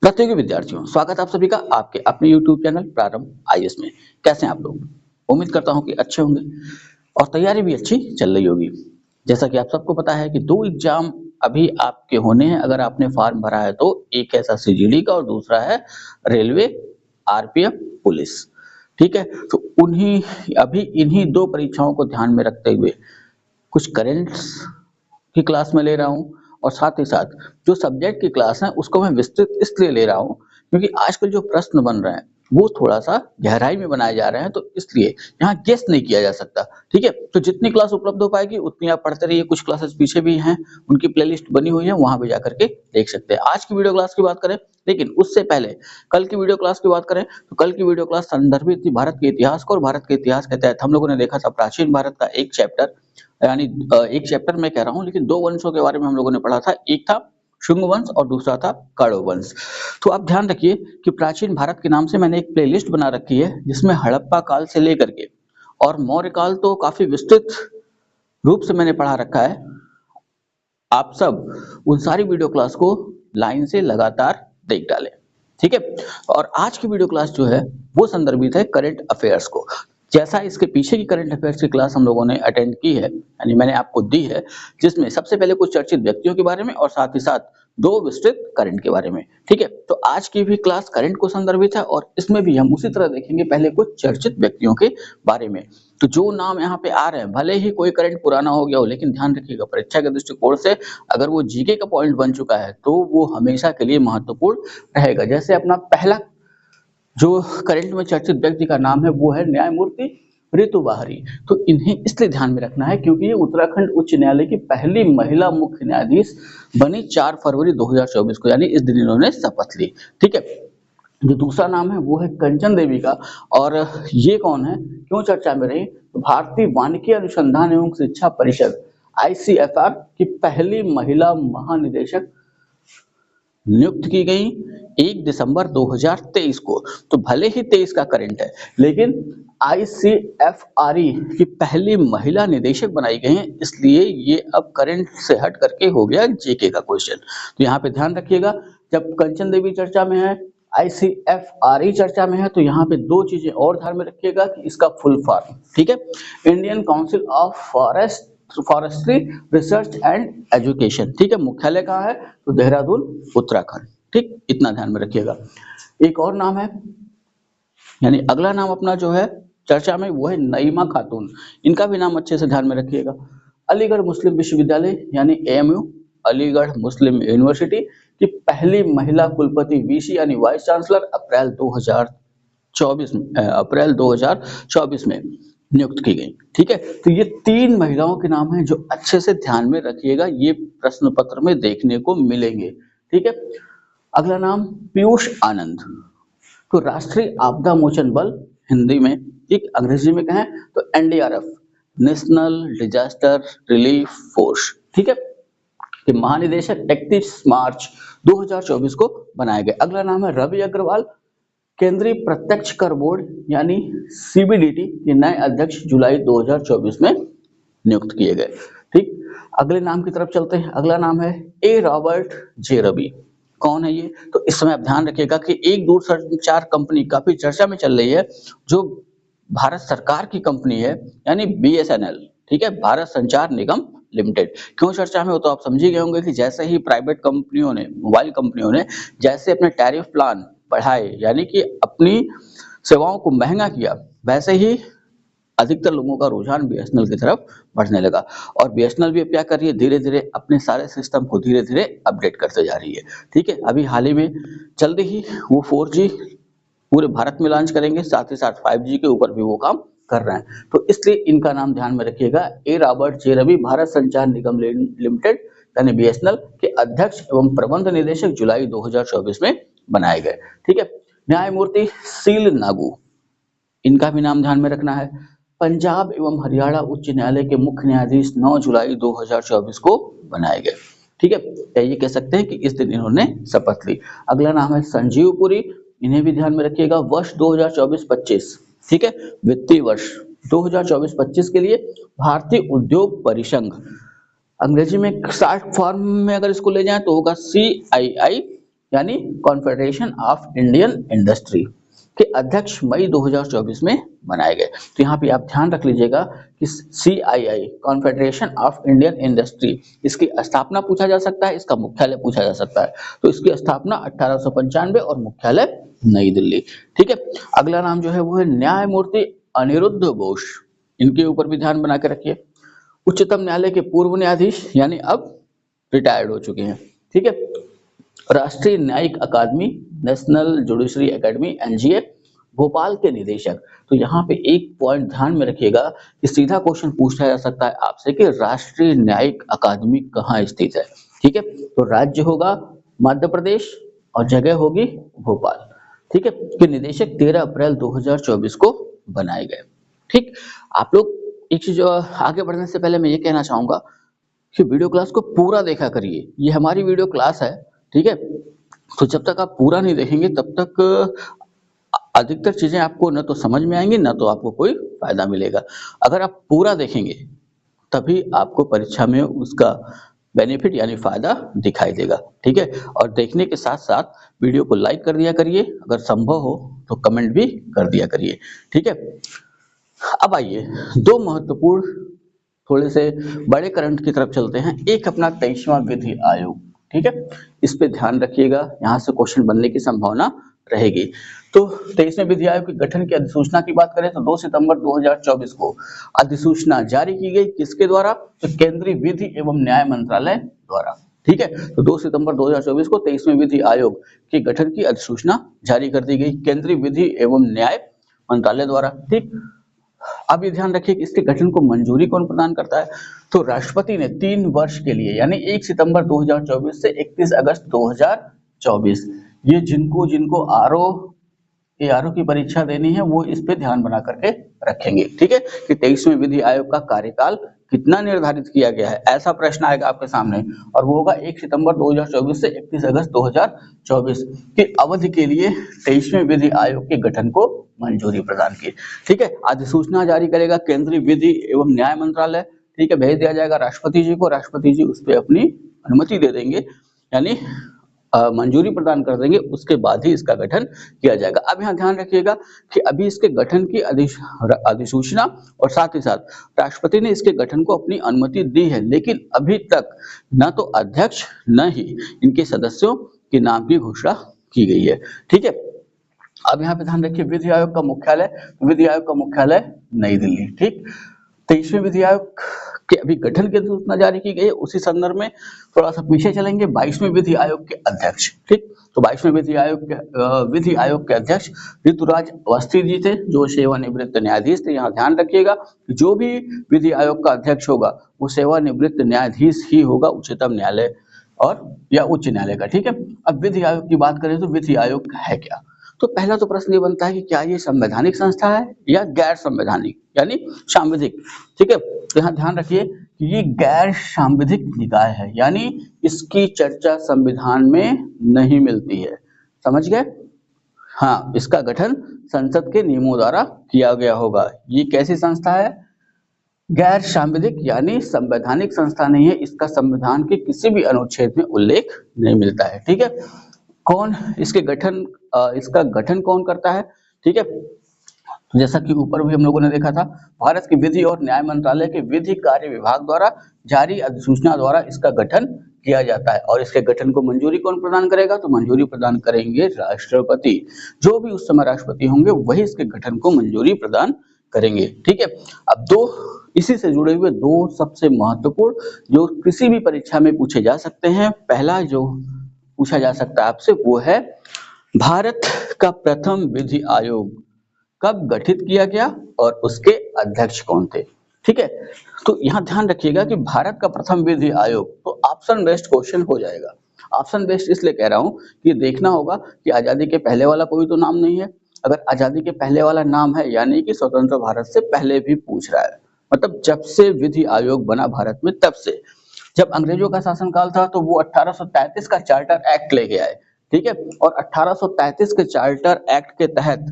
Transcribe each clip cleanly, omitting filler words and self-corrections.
प्रतियोगी विद्यार्थियों, स्वागत है आप सभी का आपके अपने YouTube चैनल प्रारंभ आईएएस में। कैसे हैं आप लोग? उम्मीद करता हूं कि अच्छे होंगे और तैयारी भी अच्छी चल रही होगी। जैसा कि आप सबको पता है कि 2 एग्जाम अभी आपके होने हैं अगर आपने फॉर्म भरा है तो, एक है सीजीडी का और दूसरा है रेलवे आरपीएफ पुलिस। ठीक है? तो इन्हीं 2 परीक्षाओं को ध्यान में रखते हुए कुछ करेंट्स की क्लास में ले रहा हूँ और साथ ही साथ जो सब्जेक्ट की क्लास है उसको मैं विस्तृत इसलिए ले रहा हूँ क्योंकि आजकल जो प्रश्न बन रहे हैं वो थोड़ा सा गहराई में बनाए जा रहे हैं, तो इसलिए यहाँ गेस नहीं किया जा सकता। ठीक है, तो जितनी क्लास उपलब्ध हो पाएगी उतनी आप पढ़ते रहिए। कुछ क्लासेस पीछे भी हैं, उनकी प्लेलिस्ट बनी हुई है, वहां पे जाकर के देख सकते हैं। आज की वीडियो क्लास की बात करें, लेकिन उससे पहले कल की वीडियो क्लास की बात करें तो कल की वीडियो क्लास संदर्भित थी भारत के इतिहास को, और भारत के इतिहास के तहत हम लोगों ने देखा था प्राचीन भारत का एक चैप्टर, यानी एक चैप्टर मैं कह रहा हूँ लेकिन 2 वंशों के बारे में हम लोगों ने पढ़ा था। एक था शुंग वंश और दूसरा था कण्व वंश। तो आप ध्यान रखिए कि प्राचीन भारत के नाम से मैंने एक प्लेलिस्ट बना रखी है जिसमें हड़प्पा काल से लेकर के और मौर्य काल तो काफी विस्तृत रूप से मैंने पढ़ा रखा है। आप सब उन सारी वीडियो क्लास को लाइन से लगातार देख डालें। ठीक है, और आज की वीडियो क्लास जो है वो संदर्भित है करंट अफेयर्स को। जैसा इसके पीछे की करंट अफेयर्स की क्लास हम लोगों ने अटेंड की है, यानी मैंने आपको दी है, जिसमें सबसे पहले कुछ चर्चित व्यक्तियों के बारे में और साथ ही साथ 2 विस्तृत करंट के बारे में। ठीक है, तो आज की भी क्लास करंट को संदर्भित है और इसमें भी हम उसी तरह देखेंगे पहले कुछ चर्चित व्यक्तियों के बारे में। तो जो नाम यहाँ पे आ रहे हैं, भले ही कोई करंट पुराना हो गया हो, लेकिन ध्यान रखिएगा परीक्षा के दृष्टिकोण से अगर वो जीके का पॉइंट बन चुका है तो वो हमेशा के लिए महत्वपूर्ण रहेगा। जैसे अपना पहला जो करंट में चर्चित व्यक्ति का नाम है वो है न्यायमूर्ति ऋतु बाहरी। तो इन्हें इसलिए ध्यान में रखना है क्योंकि ये उत्तराखंड उच्च न्यायालय की पहली महिला मुख्य न्यायाधीश बनी 4 फरवरी 2024 को, यानी इस दिन इन्होंने शपथ ली। ठीक है, जो दूसरा नाम है वो है कंचन देवी का, और ये कौन है, क्यों चर्चा में रही? तो भारतीय वानिकी अनुसंधान एवं शिक्षा परिषद आईसीएफआर की पहली महिला महानिदेशक नियुक्त की गई 1 दिसंबर 2023 को। तो भले ही 23 का करंट है लेकिन आईसीएफआरई की पहली महिला निदेशक बनाई गई हैं, इसलिए ये अब करंट से हट करके हो गया जीके का क्वेश्चन। तो यहाँ पे ध्यान रखिएगा, जब कंचन देवी चर्चा में है, आईसीएफआरई चर्चा में है, तो यहाँ पे 2 चीजें और ध्यान में रखिएगा कि इसका फुल फॉर्म, ठीक है, Indian council of forestry research and education. ठीक है, मुख्यालय कहाँ है? तो देहरादून उत्तराखंड। ठीक, इतना ध्यान में रखिएगा। एक और नाम है, यानी अगला नाम अपना जो है चर्चा में वो है नईमा खातून। इनका भी नाम अच्छे से ध्यान में रखिएगा। अलीगढ़ मुस्लिम विश्वविद्यालय यानी एएमयू, अलीगढ़ मुस्लिम यूनिवर्सिटी की पहली महिला कुलपति वीसी यानी वाइस चांसलर अप्रैल 2024 में नियुक्त की गई। ठीक है, तो ये 3 महिलाओं के नाम हैं जो अच्छे से ध्यान में रखिएगा, ये प्रश्न पत्र में देखने को मिलेंगे। ठीक है, अगला नाम पीयूष आनंद। तो राष्ट्रीय आपदा मोचन बल हिंदी में, ठीक, अंग्रेजी में कहें तो NDRF, national disaster relief force. ठीक है, कि महानिदेशक 31 मार्च 2024 को बनाए गए। अगला नाम है रवि अग्रवाल, केंद्रीय प्रत्यक्ष कर बोर्ड यानी सीबीडीटी के नए अध्यक्ष जुलाई 2024 में नियुक्त किए गए। ठीक, अगले नाम की तरफ चलते हैं। अगला नाम है ए रॉबर्ट जे रवि। कौन है ये? तो इस समय आप ध्यान रखिएगा कि एक दूरसंचार कंपनी काफी चर्चा में चल रही है जो भारत सरकार की कंपनी है, यानी बीएसएनएल। ठीक है, भारत संचार निगम लिमिटेड। क्यों चर्चा में हो तो आप समझ ही गए होंगे कि जैसे ही प्राइवेट कंपनियों ने, मोबाइल कंपनियों ने जैसे अपने टैरिफ प्लान बढ़ाए, यानी कि अपनी सेवाओं को महंगा किया, वैसे ही अधिकतर लोगों का रुझान बीएसएनएल की तरफ बढ़ने लगा। और बीएसएनएल भी अब क्या कर रही है, धीरे धीरे अपने सारे सिस्टम को धीरे धीरे अपडेट करते जा रही है। ठीक है, अभी हाल ही में जल्दी ही वो 4G पूरे भारत में लॉन्च करेंगे, साथ ही साथ 5G के ऊपर भी वो काम कर रहे हैं। तो इसलिए इनका नाम ध्यान में रखिएगा, ए रॉबर्ट जे रवि, भारत संचार निगम लिमिटेड यानी बीएसएनएल के अध्यक्ष एवं प्रबंध निदेशक जुलाई 2024 में बनाए गए। ठीक है, न्यायमूर्ति सील नागू, इनका भी नाम ध्यान में रखना है। पंजाब एवं हरियाणा उच्च न्यायालय के मुख्य न्यायाधीश 9 जुलाई 2024 को बनाए गए। ठीक है, या ये कह सकते हैं कि इस दिन इन्होंने शपथ ली। अगला नाम है संजीव पुरी, इन्हें भी ध्यान में रखिएगा। वर्ष 2024-25, ठीक है, वित्तीय वर्ष 2024-25 के लिए भारतीय उद्योग परिसंघ, अंग्रेजी में शॉर्ट फॉर्म में अगर इसको ले जाएं तो होगा CII, यानी कॉन्फेडरेशन ऑफ इंडियन इंडस्ट्री के अध्यक्ष मई 2024 में बनाए गए। तो यहाँ पे आप ध्यान रख लीजिएगा कि CII confederation of Indian industry, इसकी स्थापना पूछा जा सकता है, इसका मुख्यालय पूछा जा सकता है। तो इसकी स्थापना 1895 और मुख्यालय नई दिल्ली। ठीक है, अगला नाम जो है वो है न्यायमूर्ति अनिरुद्ध बोस, इनके ऊपर भी ध्यान बना के रखिए। उच्चतम न्यायालय के पूर्व न्यायाधीश, यानी अब रिटायर्ड हो चुके हैं। ठीक है, राष्ट्रीय न्यायिक अकादमी, national judiciary academy NGA, Bhopal के निदेशक। तो यहाँ पे एक पॉइंट ध्यान में रखिएगा कि सीधा क्वेश्चन पूछा जा सकता है आपसे कि राष्ट्रीय न्यायिक अकादमी कहाँ स्थित है। ठीक है, तो राज्य होगा मध्य प्रदेश और जगह होगी भोपाल। ठीक है, कि निदेशक 13 अप्रैल 2024 को बनाए गए। ठीक, आप लोग एक चीज आगे बढ़ने से पहले मैं ये कहना चाहूंगा कि वीडियो क्लास को पूरा देखा करिए। ये हमारी वीडियो क्लास है, ठीक है, तो जब तक आप पूरा नहीं देखेंगे तब तक अधिकतर चीजें आपको न तो समझ में आएंगी, न तो आपको कोई फायदा मिलेगा। अगर आप पूरा देखेंगे तभी आपको परीक्षा में उसका बेनिफिट यानी फायदा दिखाई देगा। ठीक है, और देखने के साथ साथ वीडियो को लाइक कर दिया करिए, अगर संभव हो तो कमेंट भी कर दिया करिए। ठीक है, अब आइए दो महत्वपूर्ण थोड़े से बड़े करंट की तरफ चलते हैं। एक अपना 23वां विधि आयोग। ठीक है, इस पे ध्यान रखिएगा, यहाँ से क्वेश्चन बनने की संभावना रहेगी। तो 23वें विधि आयोग के गठन की अधिसूचना की बात करें तो 2 सितंबर 2024 को अधिसूचना जारी की गई। किसके द्वारा? तो केंद्रीय विधि एवं न्याय मंत्रालय द्वारा। ठीक है, तो 2 सितंबर 2024 को 23वें विधि आयोग के गठन की अधिसूचना जारी कर दी गई केंद्रीय विधि एवं न्याय मंत्रालय द्वारा। ठीक, अब ये ध्यान रखिए कि इसके गठन को मंजूरी कौन प्रदान करता है? तो राष्ट्रपति ने 3 वर्ष के लिए यानी 1 सितंबर 2024 से 31 अगस्त 2024, ये जिनको आरओ की परीक्षा देनी है वो इस पे ध्यान बना करके रखेंगे। ठीक है, कि 23वें विधि आयोग का कार्यकाल कितना निर्धारित किया गया है, ऐसा प्रश्न आएगा आपके सामने, और वो होगा 1 सितंबर 2024 से 31 अगस्त 2024 की अवधि के लिए 23वें विधि आयोग के गठन को मंजूरी प्रदान की। ठीक है, अधिसूचना जारी करेगा केंद्रीय विधि एवं न्याय मंत्रालय। ठीक है, भेज दिया जाएगा राष्ट्रपति जी को, राष्ट्रपति जी उस पर अपनी अनुमति दे देंगे, यानी मंजूरी प्रदान कर देंगे, उसके बाद ही इसका गठन किया जाएगा। अब यहाँ ध्यान रखिएगा कि अभी इसके गठन की अधिसूचना और साथ ही साथ राष्ट्रपति ने इसके गठन को अपनी अनुमति दी है, लेकिन अभी तक न तो अध्यक्ष न ही इनके सदस्यों के नाम की घोषणा की गई है। ठीक है, अब यहाँ पे ध्यान रखिए विधि आयोग का मुख्यालय नई दिल्ली। ठीक, 23वें विधि आयोग के अभी गठन की अधिसूचना जारी की गई है। उसी संदर्भ में थोड़ा सा पीछे चलेंगे, 22वें विधि आयोग के अध्यक्ष। ठीक, तो 22वें विधि आयोग के अध्यक्ष ऋतुराज अवस्थी जी थे, जो सेवानिवृत्त न्यायाधीश थे। यहाँ ध्यान रखिएगा जो भी विधि आयोग का अध्यक्ष होगा वो सेवानिवृत्त न्यायाधीश ही होगा, उच्चतम न्यायालय और या उच्च न्यायालय का। ठीक है, अब विधि आयोग की बात करें तो विधि आयोग है क्या? तो पहला तो प्रश्न ये बनता है कि क्या ये संवैधानिक संस्था है या गैर संवैधानिक यानी सांविधिक। ठीक है, तो यहाँ ध्यान रखिए कि ये गैर सांविधिक निकाय है, यानी इसकी चर्चा संविधान में नहीं मिलती है। समझ गए? हाँ, इसका गठन संसद के नियमों द्वारा किया गया होगा। ये कैसी संस्था है? गैर सांविधिक यानी संवैधानिक संस्था नहीं है, इसका संविधान के किसी भी अनुच्छेद में उल्लेख नहीं मिलता है। ठीक है, कौन इसका गठन कौन करता है? ठीक है, जैसा कि ऊपर भी हम लोगों ने देखा था, भारत के विधि और न्याय मंत्रालय के विधि कार्य विभाग द्वारा जारी अधिसूचना द्वारा इसका गठन किया जाता है। और इसके गठन को मंजूरी कौन प्रदान करेगा? तो मंजूरी प्रदान करेंगे राष्ट्रपति। जो भी उस समय राष्ट्रपति होंगे वही इसके गठन को मंजूरी प्रदान करेंगे। ठीक है, अब इसी से जुड़े हुए दो सबसे महत्वपूर्ण जो किसी भी परीक्षा में पूछे जा सकते हैं। पहला जो पूछा जा सकता है आपसे वो है भारत का प्रथम विधि आयोग कब गठित किया गया और उसके अध्यक्ष कौन थे? ठीक है, तो यहाँ ध्यान रखिएगा कि भारत का प्रथम विधि आयोग, तो ऑप्शन बेस्ड क्वेश्चन हो जाएगा। ऑप्शन बेस्ड इसलिए कह रहा हूँ कि देखना होगा कि आजादी के पहले वाला कोई तो नाम नहीं है। अगर आजादी के पहले वाला नाम है यानी कि स्वतंत्र भारत से पहले भी पूछ रहा है, मतलब जब से विधि आयोग बना भारत में तब से। जब अंग्रेजों का शासनकाल था तो वो 1833 का चार्टर एक्ट लेके आए। ठीक है, और 1833 के चार्टर एक्ट के तहत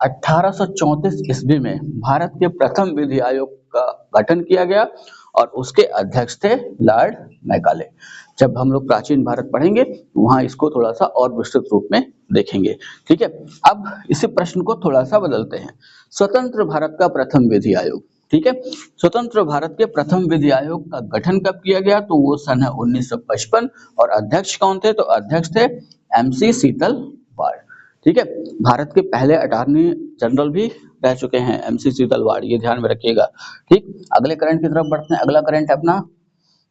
1834 ईस्वी में भारत के प्रथम विधि आयोग का गठन किया गया और उसके अध्यक्ष थे लॉर्ड मैकाले। जब हम लोग प्राचीन भारत पढ़ेंगे वहां इसको थोड़ा सा और विस्तृत रूप में देखेंगे। ठीक है, अब इसी प्रश्न को थोड़ा सा बदलते हैं। स्वतंत्र भारत का प्रथम विधि आयोग, ठीक है, स्वतंत्र भारत के प्रथम विधि आयोग का गठन कब किया गया, तो वो सन है 1955 और अध्यक्ष कौन थे, तो अध्यक्ष थे MC शीतल वाड़। ठीक है, भारत के पहले अटॉर्नी जनरल भी रह चुके हैं MC शीतल वाड़, ये ध्यान में रखिएगा। ठीक, अगले करंट की तरफ बढ़ते हैं। अगला करंट है अपना,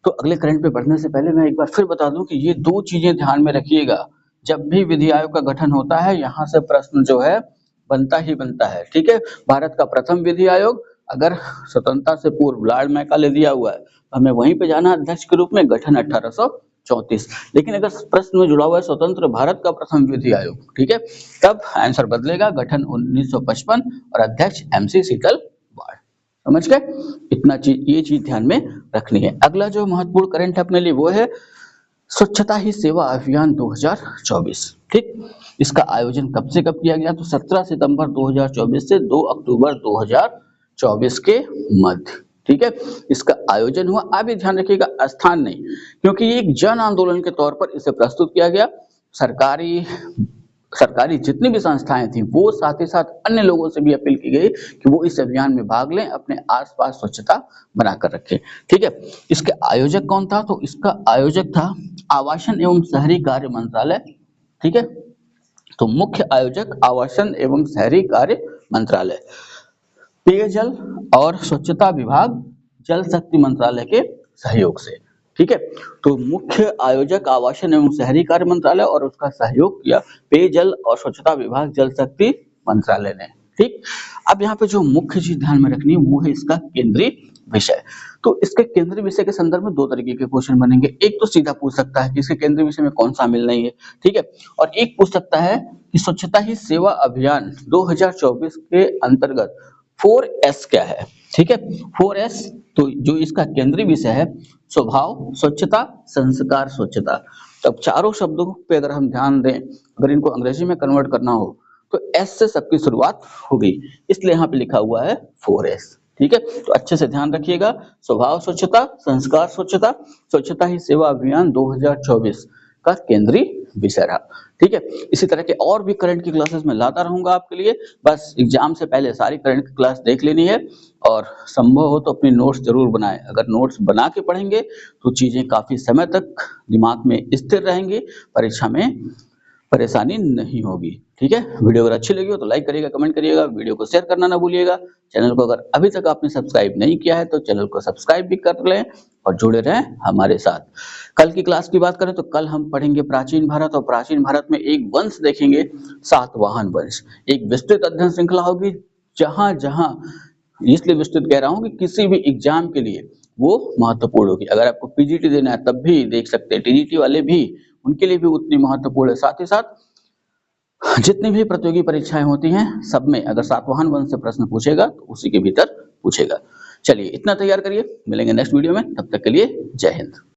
तो अगले करंट पे बढ़ने से पहले मैं एक बार फिर बता दूं कि ये दो चीजें ध्यान में रखिएगा। जब भी विधि आयोग का गठन होता है यहाँ से प्रश्न जो है बनता ही बनता है। ठीक है, भारत का प्रथम विधि आयोग अगर स्वतंत्रता से पूर्व लॉर्ड मैकाले दिया हुआ है, हमें वहीं पे जाना अध्यक्ष के रूप में, गठन 1834। लेकिन अगर प्रश्न में जुड़ा हुआ है स्वतंत्र भारत का प्रथम विधि आयोग, ठीक है, तब आंसर बदलेगा, गठन 1955 और अध्यक्ष MC शीतल वाड़। समझ गए, इतना चीज, ये चीज ध्यान में रखनी है। अगला जो महत्वपूर्ण करंट है अपने लिए वो है स्वच्छता ही सेवा अभियान 2024। ठीक, इसका आयोजन कब से कब किया गया, तो 17 सितंबर 2024 से 2 अक्टूबर 2024 के मध्य। ठीक है, इसका आयोजन हुआ। आप ये ध्यान रखिएगा स्थान नहीं, क्योंकि ये एक जन आंदोलन के तौर पर इसे प्रस्तुत किया गया। सरकारी जितनी भी संस्थाएं थी वो साथ ही साथ अन्य लोगों से भी अपील की गई कि वो इस अभियान में भाग लें, अपने आसपास स्वच्छता बनाकर रखें। ठीक है, इसके आयोजक कौन था, तो इसका आयोजक था आवासन एवं शहरी कार्य मंत्रालय। ठीक है, तो मुख्य आयोजक आवासन एवं शहरी कार्य मंत्रालय, पेयजल और स्वच्छता विभाग जल शक्ति मंत्रालय के सहयोग से। ठीक है, तो मुख्य आयोजक आवासन एवं शहरी कार्य मंत्रालय और उसका सहयोग किया पेयजल और स्वच्छता विभाग जल शक्ति मंत्रालय ने। ठीक, अब यहाँ पे जो मुख्य चीज ध्यान में रखनी है वो है इसका केंद्रीय विषय। तो इसके केंद्रीय विषय के संदर्भ में दो तरीके के क्वेश्चन बनेंगे। एक तो सीधा पूछ सकता है कि इसके केंद्रीय विषय में कौन शामिल नहीं है, ठीक है, और एक पूछ सकता है कि स्वच्छता ही सेवा अभियान 2024 के अंतर्गत 4S क्या है। ठीक है, 4S तो जो इसका केंद्रीय विषय है स्वभाव स्वच्छता संस्कार स्वच्छता। तो अब चारों शब्दों पे अगर हम ध्यान दें, अगर इनको अंग्रेजी में कन्वर्ट करना हो तो S से सबकी शुरुआत होगी, इसलिए यहाँ पे लिखा हुआ है 4S। ठीक है, तो अच्छे से ध्यान रखिएगा, स्वभाव स्वच्छता संस्कार स्वच्छता, स्वच्छता ही सेवा अभियान 2024 का केंद्रीय विषय रहा। ठीक है, इसी तरह के और भी करंट की क्लासेस मैं लाता रहूंगा आपके लिए, बस एग्जाम से पहले सारी करंट की क्लास देख लेनी है और संभव हो तो अपनी नोट्स जरूर बनाएं। अगर नोट्स बना के पढ़ेंगे तो चीजें काफी समय तक दिमाग में स्थिर रहेंगी, परीक्षा में परेशानी नहीं होगी। ठीक है, वीडियो अगर अच्छी लगी हो तो लाइक करिएगा, कमेंट करिएगा, वीडियो को शेयर करना ना भूलिएगा। चैनल को अगर अभी तक आपने सब्सक्राइब नहीं किया है तो चैनल को सब्सक्राइब भी कर लें और जुड़े रहें हमारे साथ। कल की क्लास की बात करें तो कल हम पढ़ेंगे प्राचीन भारत और प्राचीन भारत में एक वंश देखेंगे, सातवाहन वंश। एक विस्तृत अध्ययन श्रृंखला होगी, जहां जहां इसलिए विस्तृत कह रहा हूं कि किसी भी एग्जाम के लिए वो महत्वपूर्ण होगी। अगर आपको PGT देना है तब भी देख सकते हैं, TGT वाले भी, उनके लिए भी उतनी महत्वपूर्ण है। साथ ही साथ जितनी भी प्रतियोगी परीक्षाएं होती हैं सब में अगर सातवाहन वंश से प्रश्न पूछेगा तो उसी के भीतर पूछेगा। चलिए इतना तैयार करिए, मिलेंगे नेक्स्ट वीडियो में, तब तक के लिए जय हिंद।